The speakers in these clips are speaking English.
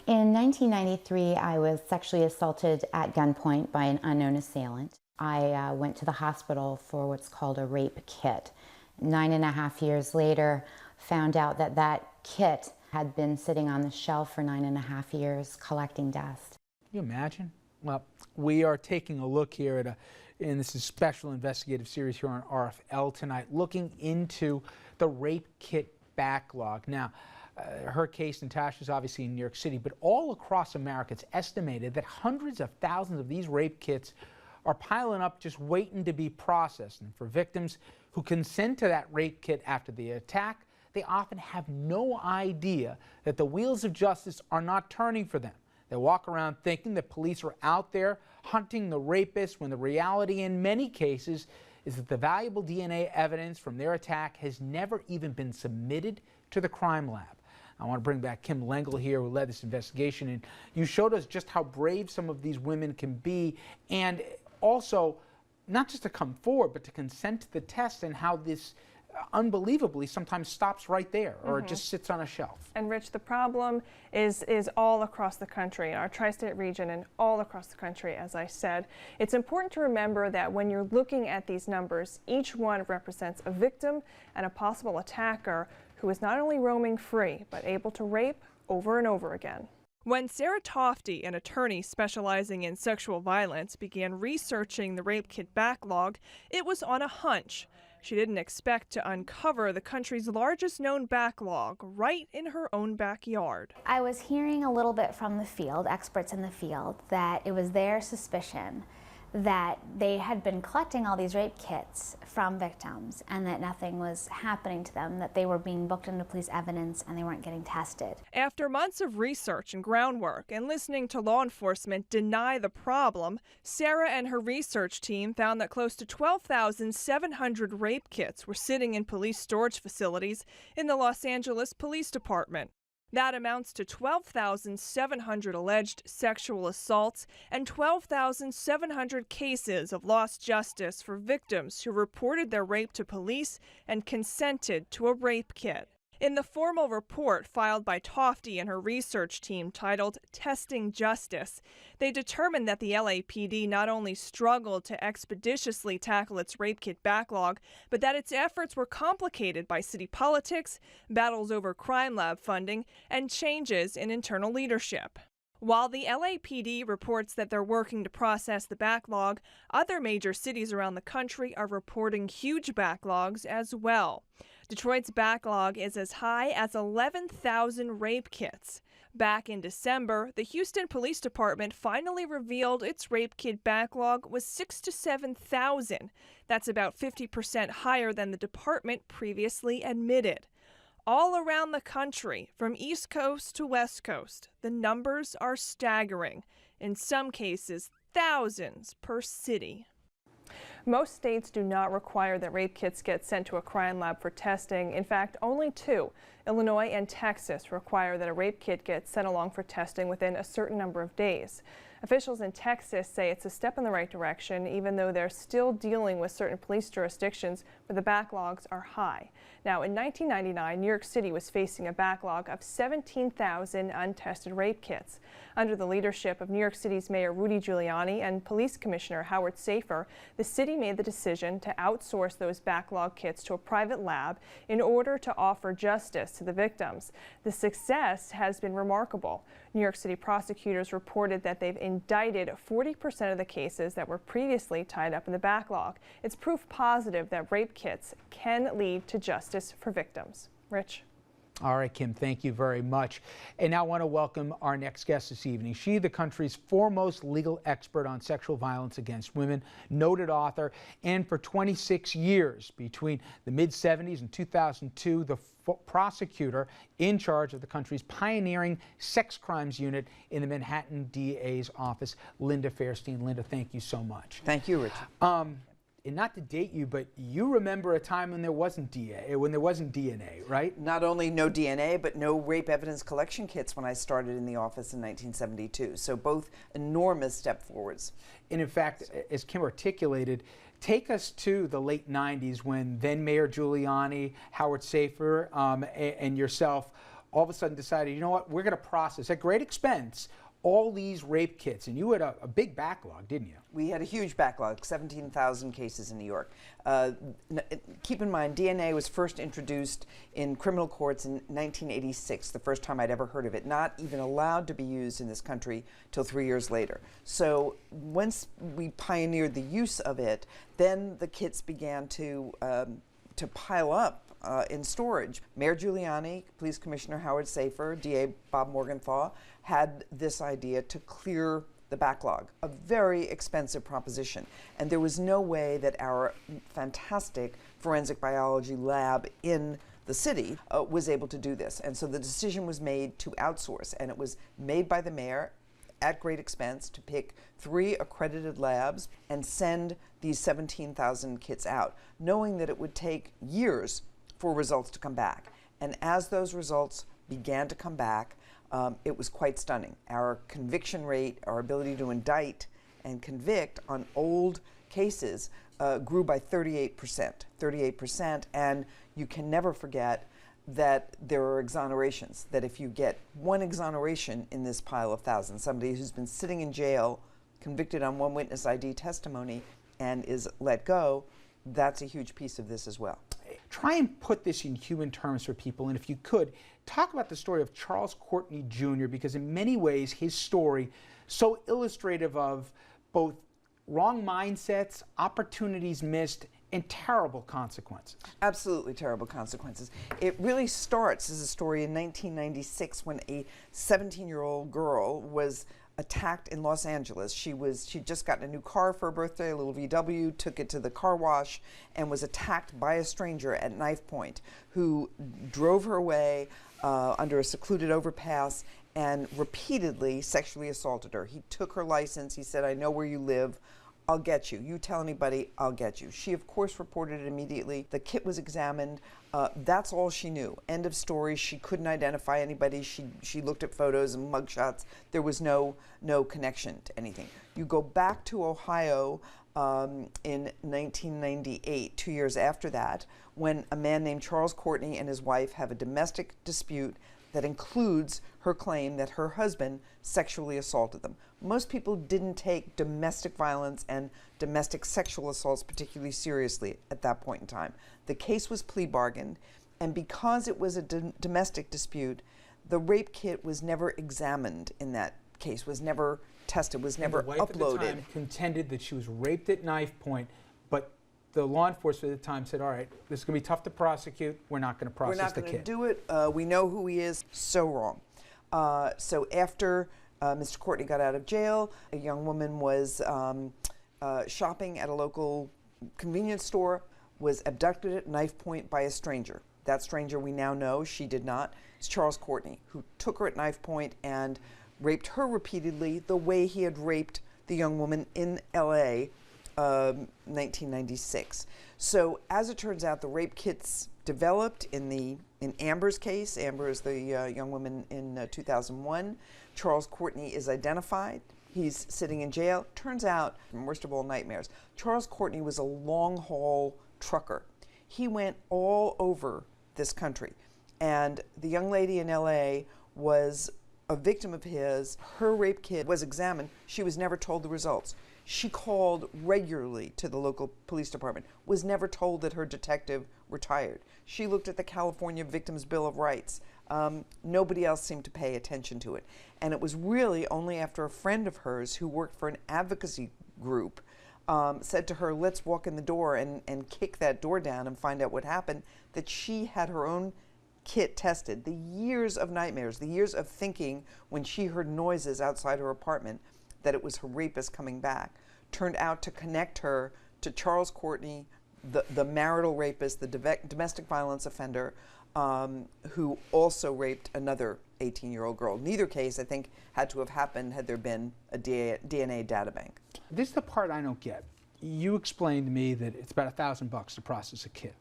In 1993, I was sexually assaulted at gunpoint by an unknown assailant. I went to the hospital for what's called a rape kit. 9.5 years later, found out that that kit had been sitting on the shelf for 9.5 years collecting dust. Can you imagine? Well, we are taking a look here at and this is a special investigative series here on RFL tonight, looking into the rape kit backlog. Now, her case, Natasha, is obviously in New York City, but all across America, it's estimated that hundreds of thousands of these rape kits are piling up just waiting to be processed. And for victims who consent to that rape kit after the attack, they often have no idea that the wheels of justice are not turning for them. They walk around thinking that police are out there hunting the rapist, when the reality in many cases is that the valuable DNA evidence from their attack has never even been submitted to the crime lab. I want to bring back Kim Lengel here, who led this investigation, and you showed us just how brave some of these women can be, and also not just to come forward, but to consent to the test, and how this unbelievably sometimes stops right there, or it just sits on a shelf. And Rich, the problem is all across the country, in our tri-state region and all across the country, as I said. It's important to remember that when you're looking at these numbers, each one represents a victim and a possible attacker who is not only roaming free, but able to rape over and over again. When Sarah Tofty, an attorney specializing in sexual violence, began researching the rape kit backlog, it was on a hunch. She didn't expect to uncover the country's largest known backlog right in her own backyard. I was hearing a little bit from the field, experts in the field, that it was their suspicion that they had been collecting all these rape kits from victims and that nothing was happening to them, that they were being booked into police evidence and they weren't getting tested. After months of research and groundwork and listening to law enforcement deny the problem, Sarah and her research team found that close to 12,700 rape kits were sitting in police storage facilities in the Los Angeles Police Department. That amounts to 12,700 alleged sexual assaults and 12,700 cases of lost justice for victims who reported their rape to police and consented to a rape kit. In the formal report filed by Tofty and her research team titled Testing Justice, they determined that the LAPD not only struggled to expeditiously tackle its rape kit backlog, but that its efforts were complicated by city politics, battles over crime lab funding, and changes in internal leadership. While the LAPD reports that they're working to process the backlog, other major cities around the country are reporting huge backlogs as well. Detroit's backlog is as high as 11,000 rape kits. Back in December, the Houston Police Department finally revealed its rape kit backlog was 6,000 to 7,000. That's about 50% higher than the department previously admitted. All around the country, from East Coast to West Coast, the numbers are staggering. In some cases, thousands per city. Most states do not require that rape kits get sent to a crime lab for testing. In fact, only 2, Illinois and Texas, require that a rape kit gets sent along for testing within a certain number of days. Officials in Texas say it's a step in the right direction, even though they're still dealing with certain police jurisdictions where the backlogs are high. Now, in 1999, New York City was facing a backlog of 17,000 untested rape kits. Under the leadership of New York City's Mayor Rudy Giuliani and Police Commissioner Howard Safir, the city made the decision to outsource those backlog kits to a private lab in order to offer justice to the victims. The success has been remarkable. New York City prosecutors reported that they've indicted 40% of the cases that were previously tied up in the backlog. It's proof positive that rape kits can lead to justice for victims. Rich. All right, Kim, thank you very much. And now I want to welcome our next guest this evening. She, the country's foremost legal expert on sexual violence against women, noted author, and for 26 years, between the mid-70s and 2002, the prosecutor in charge of the country's pioneering sex crimes unit in the Manhattan DA's office, Linda Fairstein. Linda, thank you so much. Thank you, Richard. And not to date you, but you remember a time when there wasn't DNA, right? Not only no DNA, but no rape evidence collection kits when I started in the office in 1972. So both enormous step forwards. And in fact, as Kim articulated, take us to the late 90s when then Mayor Giuliani, Howard Safir, and yourself all of a sudden decided, you know what, we're going to process at great expense all these rape kits. And you had a big backlog, didn't you? We had a huge backlog, 17,000 cases in New York. Keep in mind, DNA was first introduced in criminal courts in 1986, the first time I'd ever heard of it, not even allowed to be used in this country till 3 years later. So once we pioneered the use of it, then the kits began to pile up in storage. Mayor Giuliani, Police Commissioner Howard Safir, DA Bob Morgenthau had this idea to clear the backlog, a very expensive proposition. And there was no way that our fantastic forensic biology lab in the city was able to do this. And so the decision was made to outsource, and it was made by the mayor at great expense to pick 3 accredited labs and send these 17,000 kits out, knowing that it would take years for results to come back. And as those results began to come back, it was quite stunning. Our conviction rate, our ability to indict and convict on old cases grew by 38%, and you can never forget that there are exonerations, that if you get one exoneration in this pile of thousands, somebody who's been sitting in jail, convicted on one witness ID testimony, and is let go, that's a huge piece of this as well. Try and put this in human terms for people, and if you could, talk about the story of Charles Courtney Jr., because in many ways his story so illustrative of both wrong mindsets, opportunities missed, and terrible consequences. Absolutely terrible consequences. It really starts as a story in 1996 when a 17-year-old girl was attacked in Los Angeles. She'd just gotten a new car for her birthday, a little VW, took it to the car wash, and was attacked by a stranger at knife point who drove her away under a secluded overpass and repeatedly sexually assaulted her. He took her license. He said, "I know where you live. I'll get you. You tell anybody, I'll get you." She, of course, reported it immediately. The kit was examined. That's all she knew. End of story. She couldn't identify anybody. She looked at photos and mugshots. There was no connection to anything. You go back to Ohio in 1998, 2 years after that, when a man named Charles Courtney and his wife have a domestic dispute that includes her claim that her husband sexually assaulted them. Most people didn't take domestic violence and domestic sexual assaults particularly seriously at that point in time. The case was plea bargained, and because it was a domestic dispute, the rape kit was never examined in that case, was never tested, was never uploaded. The wife at the time contended that she was raped at knife point, but the law enforcement at the time said, all right, this is going to be tough to prosecute. We're not going to process the kit. We're not going to do it. We know who he is. So wrong. So after Mr. Courtney got out of jail, a young woman was shopping at a local convenience store, was abducted at knife point by a stranger. That stranger we now know, she did not. It's Charles Courtney, who took her at knife point and raped her repeatedly the way he had raped the young woman in L.A., 1996. So as it turns out, the rape kits developed in Amber's case. Amber is the young woman in 2001. Charles Courtney is identified. He's sitting in jail. Turns out, worst of all nightmares, Charles Courtney was a long-haul trucker. He went all over this country. And the young lady in L.A. was a victim of his. Her rape kit was examined. She was never told the results. She called regularly to the local police department, was never told that her detective retired. She looked at the California Victims' Bill of Rights. Nobody else seemed to pay attention to it. And it was really only after a friend of hers who worked for an advocacy group said to her, let's walk in the door and kick that door down and find out what happened, that she had her own kit tested. The years of nightmares, the years of thinking when she heard noises outside her apartment that it was her rapist coming back, turned out to connect her to Charles Courtney, the marital rapist, the domestic violence offender, who also raped another 18-year-old girl. Neither case, I think, had to have happened had there been a DNA data bank. This is the part I don't get. You explained to me that it's about $1,000 to process a kit.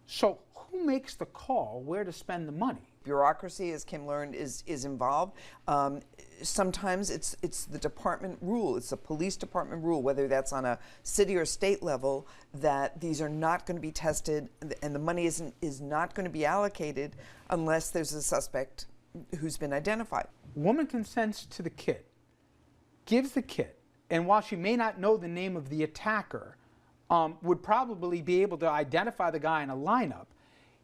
So who makes the call where to spend the money? Bureaucracy, as Kim learned, is involved. Sometimes it's the department rule, it's the police department rule, whether that's on a city or state level, that these are not going to be tested and the money is not going to be allocated unless there's a suspect who's been identified. Woman consents to the kit, gives the kit, and while she may not know the name of the attacker, would probably be able to identify the guy in a lineup.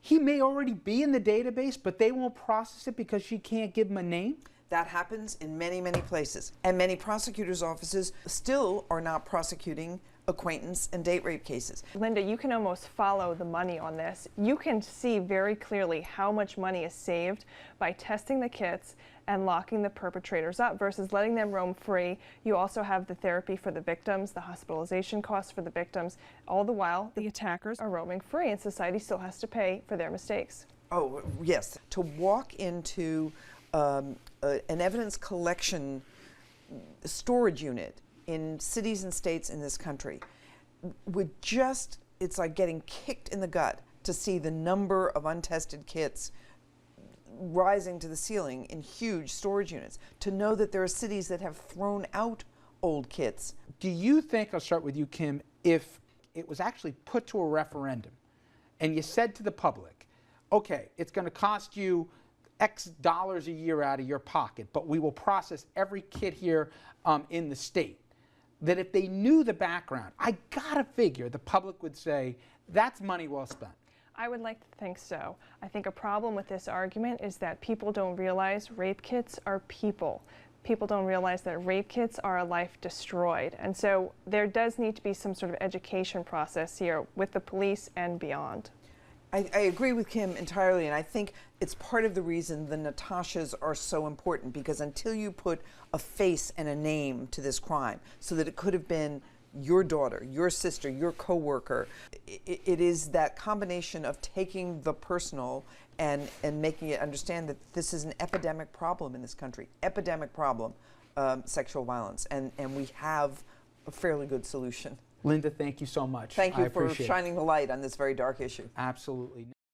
He may already be in the database, but they won't process it because she can't give him a name? That happens in many, many places. And many prosecutors' offices still are not prosecuting acquaintance and date rape cases. Linda, you can almost follow the money on this. You can see very clearly how much money is saved by testing the kits and locking the perpetrators up versus letting them roam free. You also have the therapy for the victims, the hospitalization costs for the victims. All the while, the attackers are roaming free and society still has to pay for their mistakes. Oh, yes. To walk into an evidence collection storage unit in cities and states in this country would just, it's like getting kicked in the gut to see the number of untested kits rising to the ceiling in huge storage units, to know that there are cities that have thrown out old kits. Do you think, I'll start with you, Kim, if it was actually put to a referendum and you said to the public, okay, it's going to cost you X dollars a year out of your pocket, but we will process every kit here in the state, that if they knew the background, I gotta figure the public would say, that's money well spent. I would like to think so. I think a problem with this argument is that people don't realize rape kits are people. People don't realize that rape kits are a life destroyed. And so there does need to be some sort of education process here with the police and beyond. I agree with Kim entirely, and I think it's part of the reason the Natashas are so important, because until you put a face and a name to this crime, so that it could have been your daughter, your sister, your coworker, it is that combination of taking the personal and making it understand that this is an epidemic problem in this country, epidemic problem, sexual violence, and we have a fairly good solution. Linda, thank you so much. Thank you I for appreciate it. shining the light on this very dark issue. Absolutely.